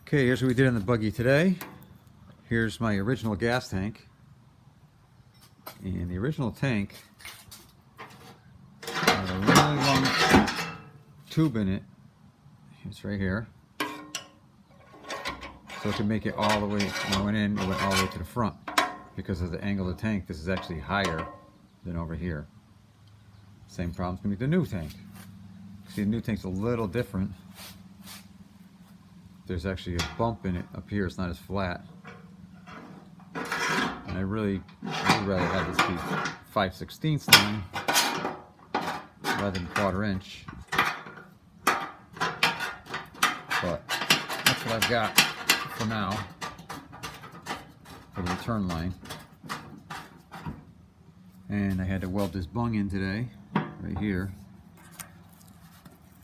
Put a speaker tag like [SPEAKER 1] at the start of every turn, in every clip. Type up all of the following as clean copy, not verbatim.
[SPEAKER 1] Okay, here's what we did in the buggy today. Here's my original gas tank. And the original tank had a really long tube in it. It's right here. So to make it all the way, when I went in, it went all the way to the front. Because of the angle of the tank, this is actually higher than over here. Same problem's gonna be the new tank. See, the new tank's a little different. There's actually a bump in it up here, it's not as flat. And I would rather have this be 5/16 line rather than 1/4 inch. But that's what I've got for now for the return line. And I had to weld this bung in today, right here.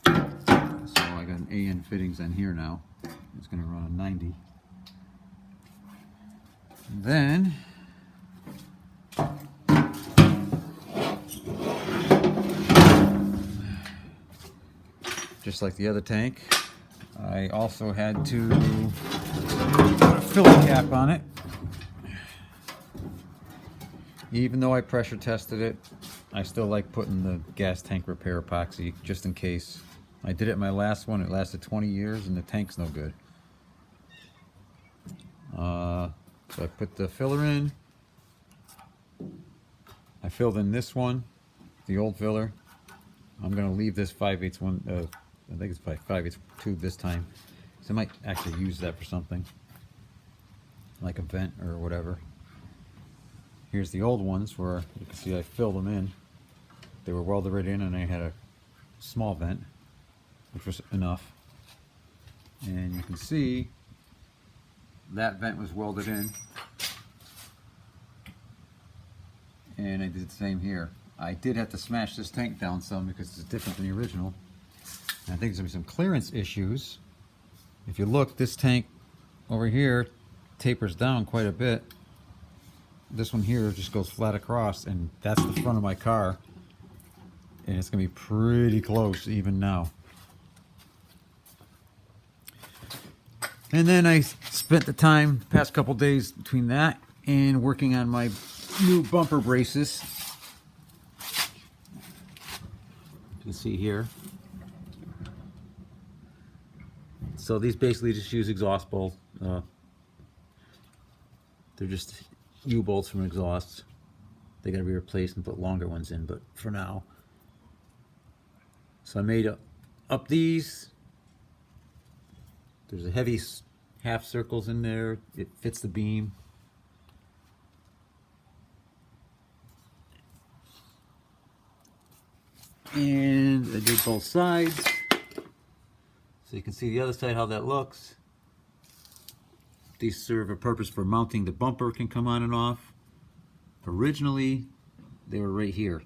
[SPEAKER 1] So I got an AN fittings on here now. It's going to run on 90. And then just like the other tank, I also had to put a filler cap on it. Even though I pressure tested it, I still like putting the gas tank repair epoxy just in case. I did it in my last one, it lasted 20 years and the tank's no good. So I put the filler in. I filled in this one, the old filler. I'm going to leave this 5/8 one, I think it's probably 5/8 tube this time. So I might actually use that for something, like a vent or whatever. Here's the old ones where you can see I filled them in. They were welded right in and I had a small vent, which was enough. And you can see that vent was welded in. And I did the same here. I did have to smash this tank down some because it's different than the original. And I think there's going to be some clearance issues. If you look, this tank over here tapers down quite a bit. This one here just goes flat across, and that's the front of my car. And it's going to be pretty close even now. And then I spent the time, the past couple days between that and working on my new bumper braces. You can see here. So these basically just use exhaust bolts. They're just U-bolts from exhausts. They got to be replaced and put longer ones in, but for now. So I made up these. There's a heavy half circles in there. It fits the beam. And I did both sides. So you can see the other side how that looks. These serve a purpose for mounting. The bumper can come on and off. Originally, they were right here.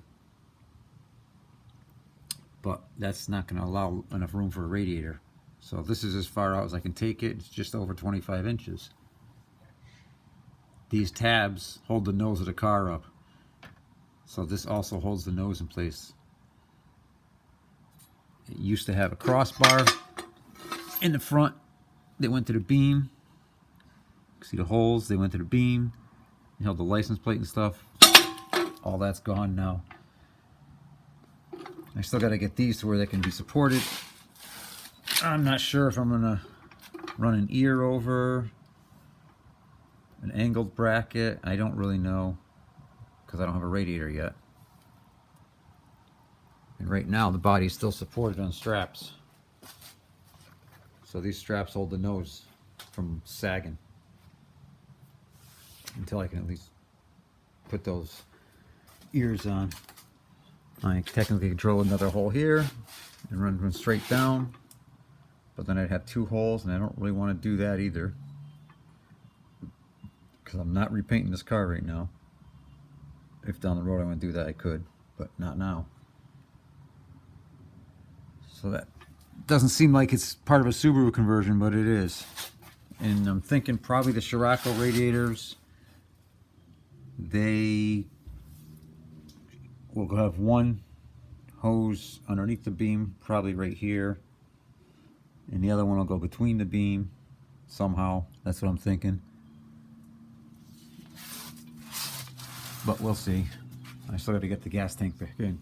[SPEAKER 1] But that's not going to allow enough room for a radiator. So this is as far out as I can take it. It's just over 25 inches. These tabs hold the nose of the car up. So this also holds the nose in place. It used to have a crossbar in the front that went to the beam. See the holes, they went to the beam. It held the license plate and stuff. All that's gone now. I still got to get these to where they can be supported. I'm not sure if I'm going to run an ear over, an angled bracket. I don't really know because I don't have a radiator yet. And right now the body is still supported on straps. So these straps hold the nose from sagging until I can at least put those ears on. I technically control another hole here and run them straight down, but then I'd have two holes and I don't really want to do that either because I'm not repainting this car right now. If down the road I want to do that, I could, but not now. So that doesn't seem like it's part of a Subaru conversion, but it is. And I'm thinking probably the Scirocco radiators, they will have one hose underneath the beam, probably right here, and the other one will go between the beam somehow. That's what I'm thinking. But we'll see. I still got to get the gas tank back in.